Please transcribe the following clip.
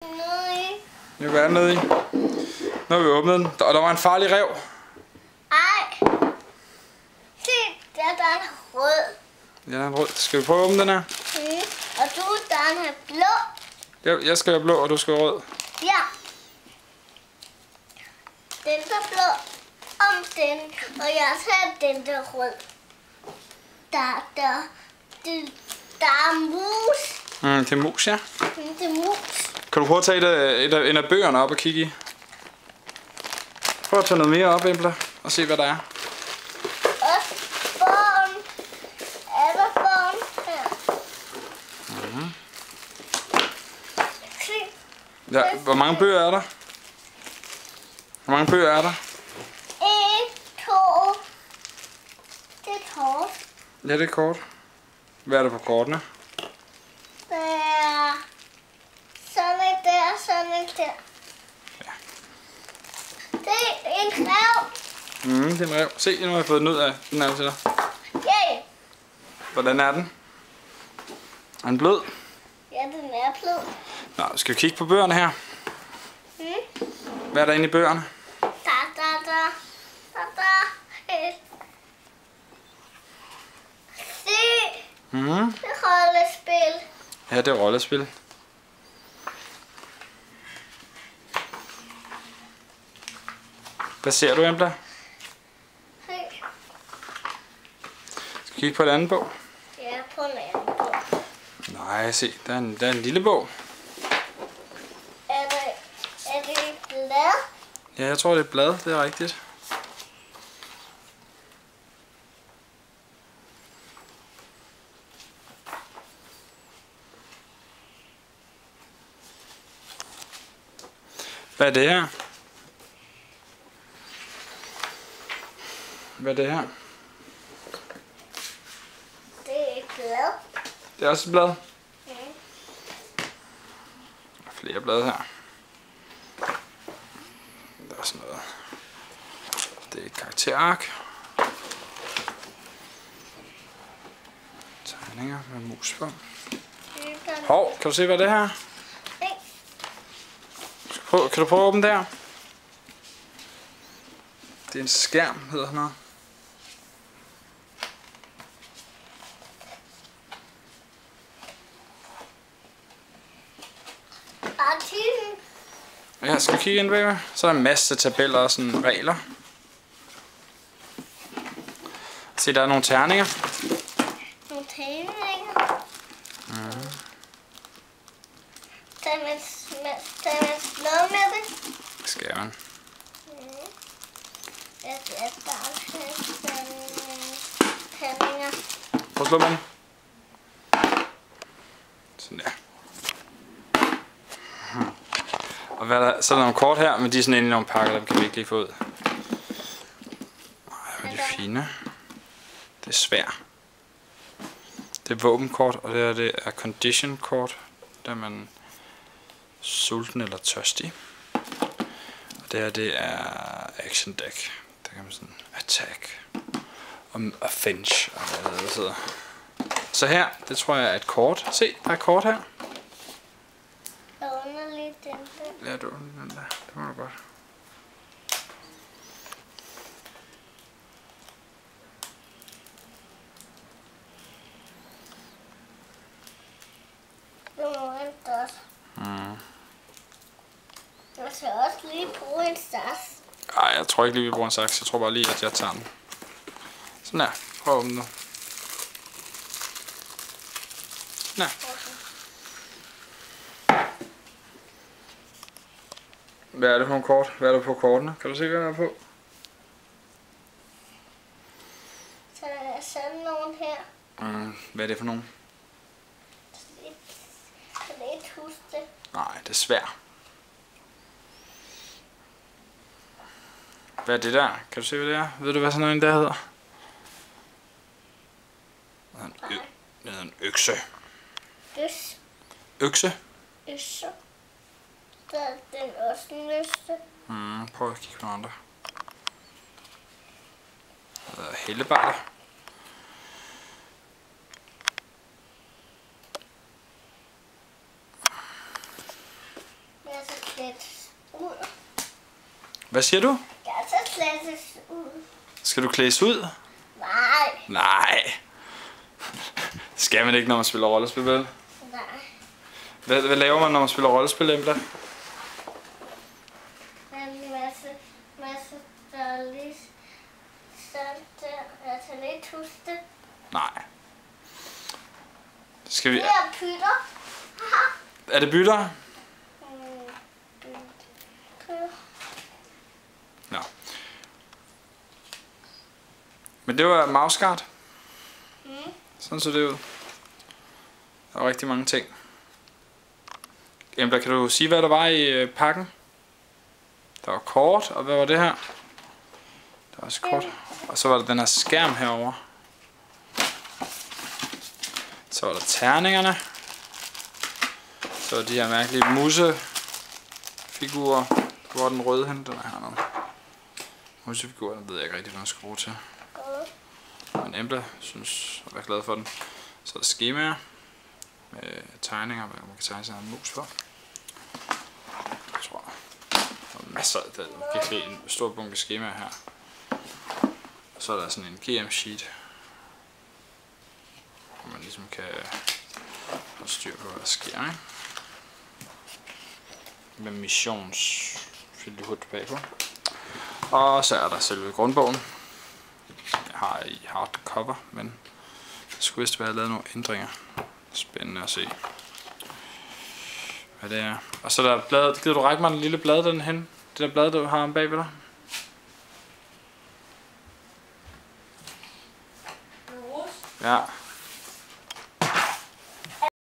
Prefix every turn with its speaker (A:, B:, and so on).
A: Nu er nede i. Nu har vi åbnet den, og der var en farlig ræv.
B: Ej. Se, der er en rød.
A: Ja, der er en rød. Skal vi prøve at åbne den her?
B: Og du, der er en blå.
A: Jeg skal være blå, og du skal være rød.
B: Ja. Den der blå om den, og jeg tager den der rød. Der er mus.
A: Det er mus, ja.
B: Det er mus.
A: Kan du prøve at tage en af bøgerne op og kigge i? Prøv at tage noget mere op, Embla, og se hvad der er.
B: Og børn. Er der børn her? Se.
A: Ja, hvor mange bøger er der? Hvor mange bøger er der?
B: 1, 2. Det er kort.
A: Ja, det er kort. Hvad er der på kortene?
B: Der er sådan et der, sådan et der.
A: Ja.
B: Det er en rev.
A: Det er en rev. Se, nu har jeg fået den ud af den her til dig.
B: Yay.
A: Hvordan er den? Er den blød?
B: Ja, den er blød.
A: Nå, skal vi kigge på bøgerne her? Hvad er der inde i bøgerne?
B: Der. Se. Det er rollespil.
A: Ja, det er rollespil. Hvad ser du, Embla?
B: Se.
A: Skal vi kigge på et andet bog?
B: Ja, på en anden bog.
A: Nej, se, der er en lille bog.
B: Er det et blad?
A: Ja, jeg tror, det er et blad, det er rigtigt. Hvad er det her? Hvad er det her?
B: Det er et blad.
A: Det er også et blad. Der er flere blade her. Der er sådan noget. Det er et karakterark. Tegninger med mus på. Hov, kan du se hvad det her? Kan du prøve at åbne der? Det er en skærm, hedder sådan noget. Ja, skal vi kigge ind bagved? Så er der en masse tabeller og sådan regler. Se, der er nogle terninger.
B: Nogle terninger? Kan man slå med det?
A: Skal man?
B: Ja, det er bare terninger.
A: Prøv at slå med den. Sådan der. Og hvad er der? Så er der nogle kort her, men de er sådan inde i nogle pakker, der kan vi ikke lige få ud. Ej, hvor er de fine. Det er svært. Det er våbenkort, og det er condition kort, der er man sulten eller tørstig. Og det er action deck. Der kan man sådan attack og offense og hvad det hedder. Så her, det tror jeg er et kort. Se, der er et kort her.
B: Jeg underligt den der.
A: Ja, du den der. Det var godt.
B: Det må vente også. Jeg skal også lige bruge en saks.
A: Ej, jeg tror ikke lige, vi bruger en saks. Jeg tror bare lige, at jeg tager den. Sådan her. Prøv at åbne nu. Sådan her. Hvad er det for nogle kort? Hvad er der på kortene? Kan du se, hvad der er på?
B: Så er der sådan nogen her.
A: Hvad er det for nogen?
B: Kan du ikke huske det?
A: Nej, det er svært. Hvad er det der? Kan du se, hvad det er? Ved du, hvad sådan noget der hedder? Det hedder en økse. Økse?
B: Økse. Der er den også en økse.
A: Prøv at kigge på nogle andre. Der er hellebarter.
B: Jeg skal slet ud.
A: Hvad siger du?
B: Jeg skal slet ud.
A: Skal du klædes ud?
B: Nej.
A: Nej. Skal man ikke, når man spiller rollespil, vel?
B: Nej.
A: Hvad laver man, når man spiller rollespil, Embla?
B: En masse dårlige sådan der. Jeg tager lidt huske.
A: Nej. Skal vi...
B: Det er pytter.
A: Er det bytter? Nå. Men det var mousecard. Sådan så det ud. Der var rigtig mange ting. Embla, kan du sige, hvad der var i pakken? Der var kort, og hvad var det her? Der var også kort. Og så var der den her skærm herovre. Så var der terningerne. Så var de her mærkelige musefigurer. Hvor er den røde hen? Den er hernede. Musefigurer, den ved jeg ikke rigtig, hvad jeg skal bruge til. Men Embla synes at være glad for den. Så er der skemaer med tegninger, hvor man kan tegne sig en mus på. Jeg tror, der er masser af det. Man kan se en stor bunke skemaer her. Og så er der sådan en GM-sheet, hvor man ligesom kan holde styr på, hvad der sker, ikke? Med missionsfilhut bagpå. Og så er der selve grundbogen. Jeg har i hardcover, men jeg skulle vist være lavet nogle ændringer. Spændende at se, hvad det er. Og så er der bladet. Gider du række mig den lille blad, den hen? Det der blad, du har om bagved dig? Ja.